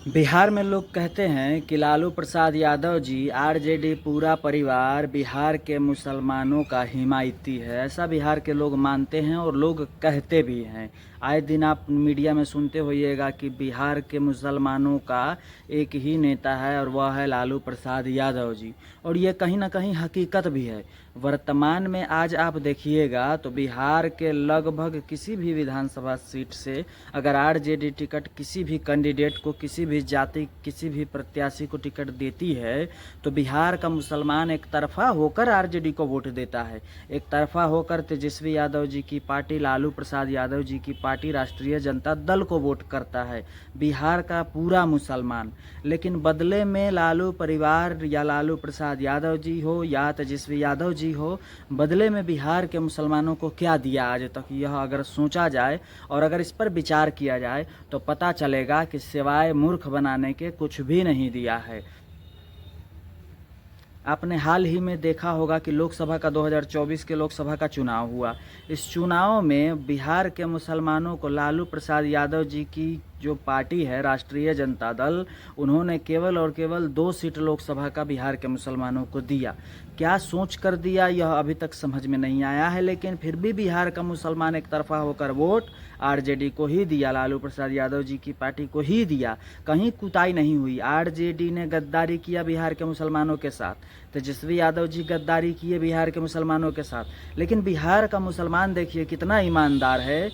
बिहार में लोग कहते हैं कि लालू प्रसाद यादव जी आरजेडी पूरा परिवार बिहार के मुसलमानों का हिमायती है। ऐसा बिहार के लोग मानते हैं और लोग कहते भी हैं। आए दिन आप मीडिया में सुनते होइएगा कि बिहार के मुसलमानों का एक ही नेता है और वह है लालू प्रसाद यादव जी। और ये कहीं ना कहीं हकीकत भी है। वर्तमान में आज आप देखिएगा तो बिहार के लगभग किसी भी विधानसभा सीट से अगर आरजेडी टिकट किसी भी कैंडिडेट को, किसी भी जाति, किसी भी प्रत्याशी को टिकट देती है तो बिहार का मुसलमान एक तरफा होकर आरजेडी को वोट देता है। एक तरफा होकर तेजस्वी यादव जी की पार्टी, लालू प्रसाद यादव जी की पार्टी राष्ट्रीय जनता दल को वोट करता है, बिहार का पूरा मुसलमान। लेकिन बदले में लालू परिवार या लालू प्रसाद यादव जी हो या तेजस्वी यादव जी हो, बदले में बिहार के मुसलमानों को क्या दिया आज तक, यह अगर सोचा जाए और अगर इस पर विचार किया जाए तो पता चलेगा कि सिवाय मूर्ख बनाने के कुछ भी नहीं दिया है। आपने हाल ही में देखा होगा कि लोकसभा का 2024 के लोकसभा का चुनाव हुआ। इस चुनाव में बिहार के मुसलमानों को लालू प्रसाद यादव जी की जो पार्टी है राष्ट्रीय जनता दल, उन्होंने केवल और केवल 2 सीट लोकसभा का बिहार के मुसलमानों को दिया। क्या सोच कर दिया यह अभी तक समझ में नहीं आया है, लेकिन फिर भी बिहार का मुसलमान एक तरफा होकर वोट आरजेडी को ही दिया, लालू प्रसाद यादव जी की पार्टी को ही दिया। कहीं कुताई नहीं हुई। आरजेडी ने गद्दारी किया बिहार के मुसलमानों के साथ, तेजस्वी यादव जी गद्दारी किए बिहार के मुसलमानों के साथ, लेकिन बिहार का मुसलमान देखिए कितना ईमानदार है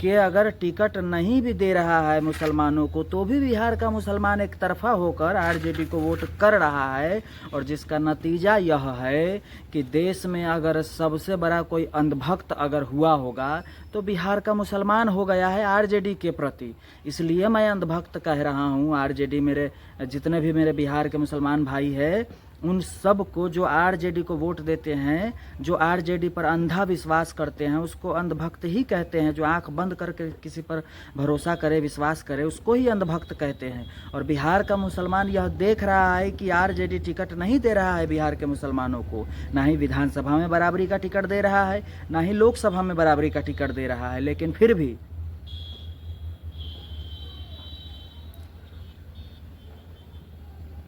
कि अगर टिकट नहीं भी दे रहा है मुसलमानों को तो भी बिहार का मुसलमान एक तरफा होकर आरजेडी को वोट कर रहा है। और जिसका नतीजा यह है कि देश में अगर सबसे बड़ा कोई अंधभक्त अगर हुआ होगा तो बिहार का मुसलमान हो गया है आरजेडी के प्रति। इसलिए मैं अंधभक्त कह रहा हूँ। आरजेडी, मेरे जितने भी मेरे बिहार के मुसलमान भाई है, उन सब को जो आरजेडी को वोट देते हैं, जो आरजेडी पर अंधा विश्वास करते हैं, उसको अंधभक्त ही कहते हैं। जो आंख बंद करके किसी पर भरोसा करे, विश्वास करे, उसको ही अंधभक्त कहते हैं। और बिहार का मुसलमान यह देख रहा है कि आरजेडी टिकट नहीं दे रहा है बिहार के मुसलमानों को, ना ही विधानसभा में बराबरी का टिकट दे रहा है, ना ही लोकसभा में बराबरी का टिकट दे रहा है, लेकिन फिर भी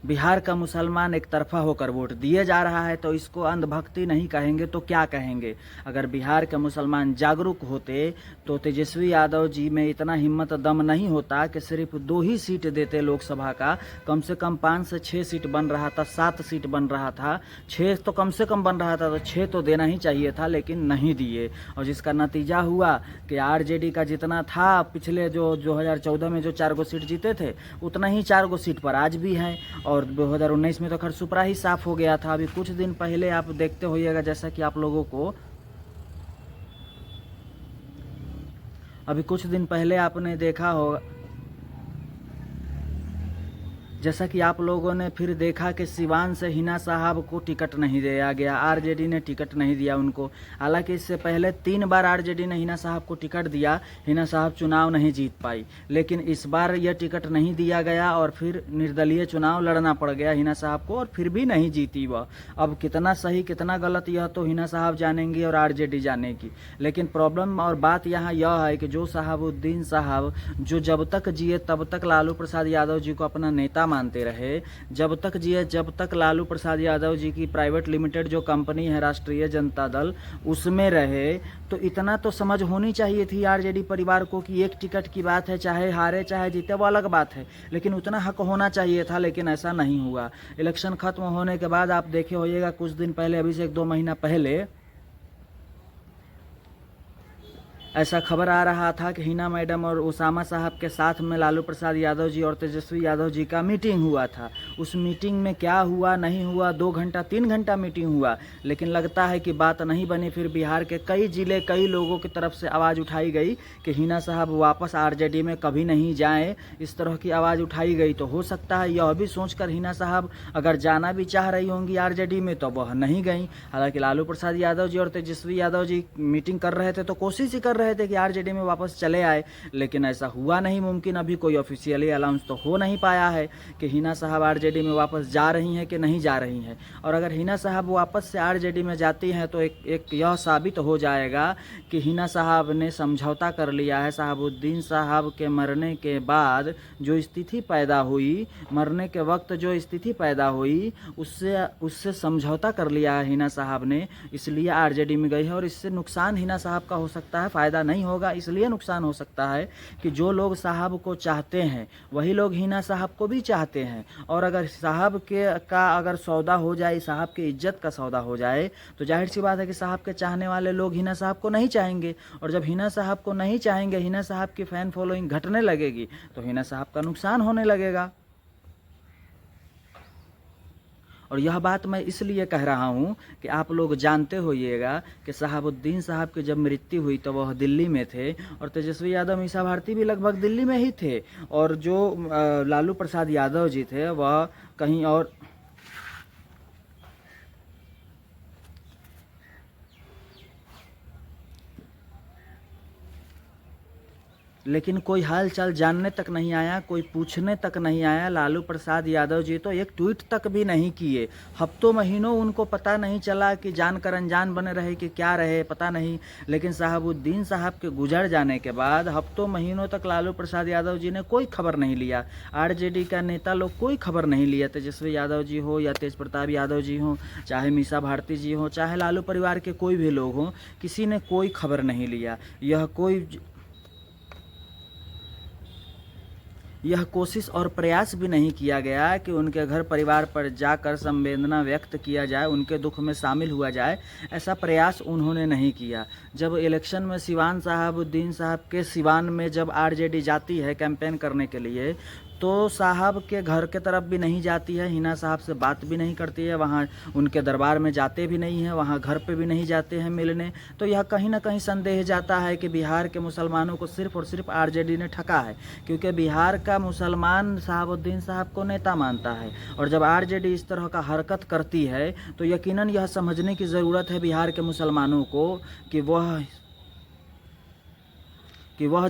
बिहार का मुसलमान एक तरफा होकर वोट दिए जा रहा है। तो इसको अंधभक्ति नहीं कहेंगे तो क्या कहेंगे। अगर बिहार के मुसलमान जागरूक होते तो तेजस्वी यादव जी में इतना हिम्मत दम नहीं होता कि सिर्फ 2 ही सीट देते लोकसभा का। कम से कम 5 से 6 सीट बन रहा था, 7 सीट बन रहा था, 6 तो कम से कम बन रहा था, तो 6 तो देना ही चाहिए था, लेकिन नहीं दिए। और जिसका नतीजा हुआ कि आरजेडी का जितना था पिछले जो 2014 में जो 4 गो सीट जीते थे, उतना ही 4 गो सीट पर आज भी हैं। और 2019 में तो खैर सुपरा ही साफ हो गया था। अभी कुछ दिन पहले आप देखते होइएगा, जैसा कि आप लोगों को अभी कुछ दिन पहले आपने देखा होगा, जैसा कि आप लोगों ने फिर देखा कि सिवान से हिना साहब को टिकट नहीं दिया गया, आरजेडी ने टिकट नहीं दिया उनको। हालांकि इससे पहले 3 बार आरजेडी ने हिना साहब को टिकट दिया, हिना साहब चुनाव नहीं जीत पाई। लेकिन इस बार यह टिकट नहीं दिया गया और फिर निर्दलीय चुनाव लड़ना पड़ गया हिना साहब को, और फिर भी नहीं जीती वह। अब कितना सही कितना गलत यह तो हिना साहब जानेंगी और आरजेडी जानेगी। लेकिन प्रॉब्लम और बात यहाँ यह है कि जो शहाबुद्दीन साहब, जो जब तक जिए तब तक लालू प्रसाद यादव जी को अपना नेता मानते रहे, जब तक जिए जब तक लालू प्रसाद यादव जी की प्राइवेट लिमिटेड जो कंपनी है राष्ट्रीय जनता दल, उसमें रहे, तो इतना तो समझ होनी चाहिए थी आरजेडी परिवार को कि एक टिकट की बात है, चाहे हारे चाहे जीते वो अलग बात है, लेकिन उतना हक होना चाहिए था। लेकिन ऐसा नहीं हुआ। इलेक्शन खत्म होने के बाद आप देखे होइएगा कुछ दिन पहले, अभी से 1-2 महीना पहले ऐसा खबर आ रहा था कि हिना मैडम और उसामा साहब के साथ में लालू प्रसाद यादव जी और तेजस्वी यादव जी का मीटिंग हुआ था। उस मीटिंग में क्या हुआ नहीं हुआ, 2 घंटा 3 घंटा मीटिंग हुआ, लेकिन लगता है कि बात नहीं बनी। फिर बिहार के कई जिले, कई लोगों की तरफ से आवाज़ उठाई गई कि हिना साहब वापस आरजेडी में कभी नहीं जाएं, इस तरह की आवाज़ उठाई गई। तो हो सकता है यह भी सोचकर हिना साहब अगर जाना भी चाह रही होंगी आरजेडी में तो वह नहीं गई। हालांकि लालू प्रसाद यादव जी और तेजस्वी यादव जी मीटिंग कर रहे थे तो कोशिश ही कर रहे रहे थे कि आरजेडी में वापस चले आए, लेकिन ऐसा हुआ नहीं मुमकिन। अभी कोई ऑफिशियली अनाउंस तो हो नहीं पाया है कि हिना साहब आरजेडी में वापस जा रही हैं कि नहीं जा रही हैं। और अगर हिना साहब वापस से आरजेडी में जाती हैं तो एक यह साबित हो जाएगा कि हिना साहब ने समझौता कर लिया है। शहाबुद्दीन साहब के मरने के बाद जो स्थिति पैदा हुई, मरने के वक्त जो स्थिति पैदा हुई, उससे समझौता कर लिया है हिना साहब ने, इसलिए आरजेडी में गई है। और इससे नुकसान हिना साहब का हो सकता है, फ़ायदा नहीं होगा। इसलिए नुकसान हो सकता है कि जो लोग साहब को चाहते हैं वही लोग हिना साहब को भी चाहते हैं। और अगर साहब का अगर सौदा हो जाए, साहब की इज्जत का सौदा हो जाए, तो जाहिर सी बात है कि साहब के चाहने वाले लोग हिना साहब को नहीं चाहेंगे। और जब हिना साहब को नहीं चाहेंगे, हिना साहब की फ़ैन फॉलोइंग घटने लगेगी, तो हिना साहब का नुकसान होने लगेगा। और यह बात मैं इसलिए कह रहा हूँ कि आप लोग जानते होइएगा कि शहाबुद्दीन साहब की जब मृत्यु हुई तो वह दिल्ली में थे, और तेजस्वी यादव, मीसा भारती भी लगभग दिल्ली में ही थे। और जो लालू प्रसाद यादव जी थे वह कहीं और। लेकिन कोई हाल चाल जानने तक नहीं आया, कोई पूछने तक नहीं आया। लालू प्रसाद यादव जी तो एक ट्वीट तक भी नहीं किए। हफ्तों महीनों उनको पता नहीं चला कि जानकर अनजान बने रहे कि क्या रहे, पता नहीं। लेकिन शहाबुद्दीन साहब के गुजर जाने के बाद हफ्तों महीनों तक लालू प्रसाद यादव जी ने कोई खबर नहीं लिया। आरजेडी का नेता लोग कोई खबर नहीं लिया। तेजस्वी यादव जी हो या तेज प्रताप यादव जी हो, चाहे मीसा भारती जी हो, चाहे लालू परिवार के कोई भी लोग हों, किसी ने कोई खबर नहीं लिया। यह कोशिश और प्रयास भी नहीं किया गया कि उनके घर परिवार पर जाकर संवेदना व्यक्त किया जाए, उनके दुख में शामिल हुआ जाए। ऐसा प्रयास उन्होंने नहीं किया। जब इलेक्शन में सिवान शहाबुद्दीन साहब के सिवान में जब आरजेडी जाती है कैंपेन करने के लिए, तो साहब के घर के तरफ भी नहीं जाती है, हिना साहब से बात भी नहीं करती है, वहाँ उनके दरबार में जाते भी नहीं हैं, वहाँ घर पे भी नहीं जाते हैं मिलने। तो यह कहीं ना कहीं संदेह जाता है कि बिहार के मुसलमानों को सिर्फ और सिर्फ आरजेडी ने ठगा है, क्योंकि बिहार का मुसलमान शहाबुद्दीन साहब को नेता मानता है। और जब आरजेडी इस तरह का हरकत करती है तो यकीनन यह समझने की ज़रूरत है बिहार के मुसलमानों को कि वह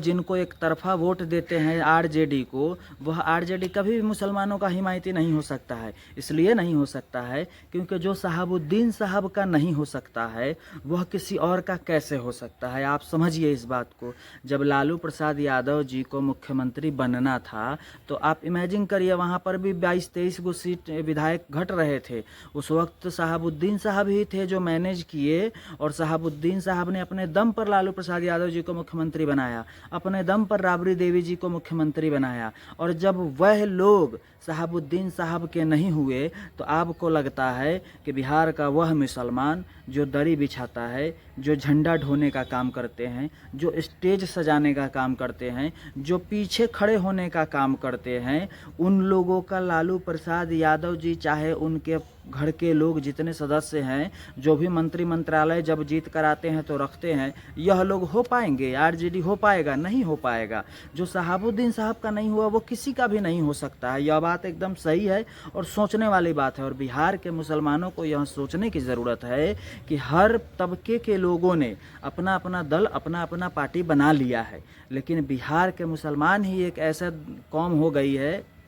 जिनको एक तरफा वोट देते हैं आरजेडी को, वह आरजेडी कभी भी मुसलमानों का हिमायती नहीं हो सकता है। इसलिए नहीं हो सकता है क्योंकि जो शहाबुद्दीन साहब का नहीं हो सकता है वह किसी और का कैसे हो सकता है। आप समझिए इस बात को। जब लालू प्रसाद यादव जी को मुख्यमंत्री बनना था तो आप इमेजिन करिए, वहाँ पर भी 22-23 गो सीट विधायक घट रहे थे। उस वक्त शहाबुद्दीन साहब ही थे जो मैनेज किए, और शहाबुद्दीन साहब ने अपने दम पर लालू प्रसाद यादव जी को मुख्यमंत्री बनाया, अपने दम पर राबड़ी देवी जी को मुख्यमंत्री बनाया। और जब वह लोग शहाबुद्दीन साहब के नहीं हुए तो आपको लगता है कि बिहार का वह मुसलमान जो दरी बिछाता है, जो झंडा ढोने का काम करते हैं, जो स्टेज सजाने का काम करते हैं, जो पीछे खड़े होने का काम करते हैं, उन लोगों का लालू प्रसाद यादव जी, चाहे उनके घर के लोग जितने सदस्य हैं, जो भी मंत्री मंत्रालय जब जीत कर आते हैं तो रखते हैं, यह लोग हो पाएंगे? आरजेडी हो पाएगा? नहीं हो पाएगा। जो शहाबुद्दीन साहब का नहीं हुआ वो किसी का भी नहीं हो सकता है। यह बात एकदम सही है और सोचने वाली बात है। और बिहार के मुसलमानों को यह सोचने की ज़रूरत है कि हर तबके के लोगों ने अपना अपना दल, अपना अपना पार्टी बना लिया है, लेकिन बिहार के मुसलमान ही एक ऐसा कौम हो गई है,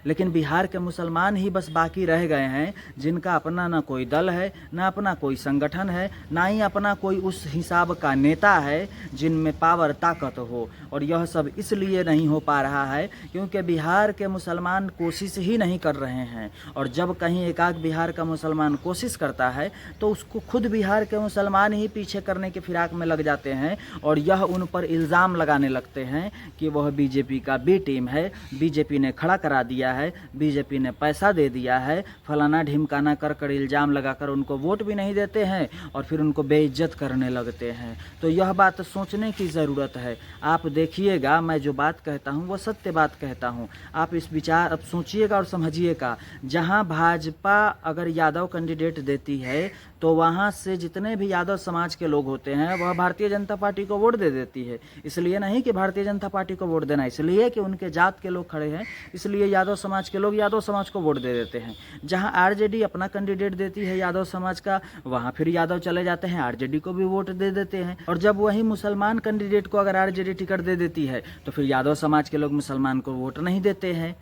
लेकिन बिहार के मुसलमान ही बस बाकी रह गए हैं जिनका अपना ना कोई दल है, ना अपना कोई संगठन है, ना ही अपना कोई उस हिसाब का नेता है जिनमें पावर, ताकत हो। और यह सब इसलिए नहीं हो पा रहा है क्योंकि बिहार के मुसलमान कोशिश ही नहीं कर रहे हैं। और जब कहीं एकाक बिहार का मुसलमान कोशिश करता है तो उसको खुद बिहार के मुसलमान ही पीछे करने के फिराक में लग जाते हैं, और यह उन पर इल्ज़ाम लगाने लगते हैं कि वह बीजेपी का बी टीम है, बीजेपी ने खड़ा करा दिया है, बीजेपी ने पैसा दे दिया है, फलाना ढिमकाना कर इल्ज़ाम लगाकर उनको वोट भी नहीं देते हैं और फिर उनको बेइज्जत करने लगते हैं। तो यह बात सोचने की ज़रूरत है। आप देखिएगा, मैं जो बात कहता हूँ वो सत्य बात कहता हूँ। आप इस विचार अब सोचिएगा और समझिएगा। जहाँ भाजपा अगर यादव कैंडिडेट देती है तो वहाँ से जितने भी यादव समाज के लोग होते हैं वह भारतीय जनता पार्टी को वोट दे देती है। इसलिए नहीं कि भारतीय जनता पार्टी को वोट देना, इसलिए कि उनके जात के लोग खड़े हैं, इसलिए यादव समाज के लोग यादव समाज को वोट दे देते हैं। जहाँ आरजेडी अपना कैंडिडेट देती है यादव समाज का, वहाँ फिर यादव चले जाते हैं, आरजेडी को भी वोट दे देते हैं। और जब वही मुसलमान कैंडिडेट को अगर आरजेडी टिकट दे देती है तो फिर यादव समाज के लोग मुसलमान को वोट नहीं देते हैं।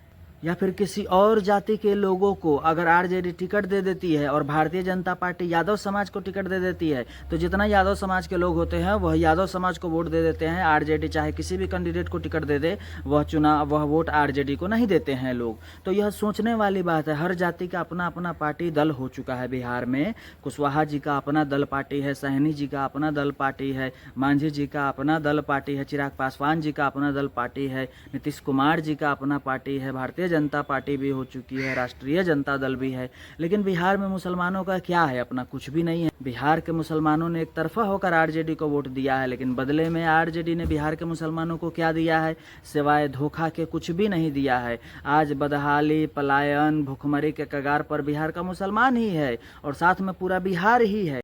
या फिर किसी और जाति के लोगों को अगर आरजेडी टिकट दे देती है और भारतीय जनता पार्टी यादव समाज को टिकट दे देती है तो जितना यादव समाज के लोग होते हैं वह यादव समाज को वोट दे देते हैं। आरजेडी चाहे किसी भी कैंडिडेट को टिकट दे दे, वह वोट आरजेडी को नहीं देते हैं लोग। तो यह सोचने वाली बात है। हर जाति का अपना अपना पार्टी दल हो चुका है बिहार में। कुशवाहा जी का अपना दल पार्टी है, सहनी जी का अपना दल पार्टी है, मांझी जी का अपना दल पार्टी है, चिराग पासवान जी का अपना दल पार्टी है, नीतीश कुमार जी का अपना पार्टी है, भारतीय जनता पार्टी भी हो चुकी है, राष्ट्रीय जनता दल भी है। लेकिन बिहार में मुसलमानों का क्या है? अपना कुछ भी नहीं है। बिहार के मुसलमानों ने एक तरफा होकर आरजेडी को वोट दिया है, लेकिन बदले में आरजेडी ने बिहार के मुसलमानों को क्या दिया है? सिवाय धोखा के कुछ भी नहीं दिया है। आज बदहाली, पलायन, भुखमरी के कगार पर बिहार का मुसलमान ही है और साथ में पूरा बिहार ही है।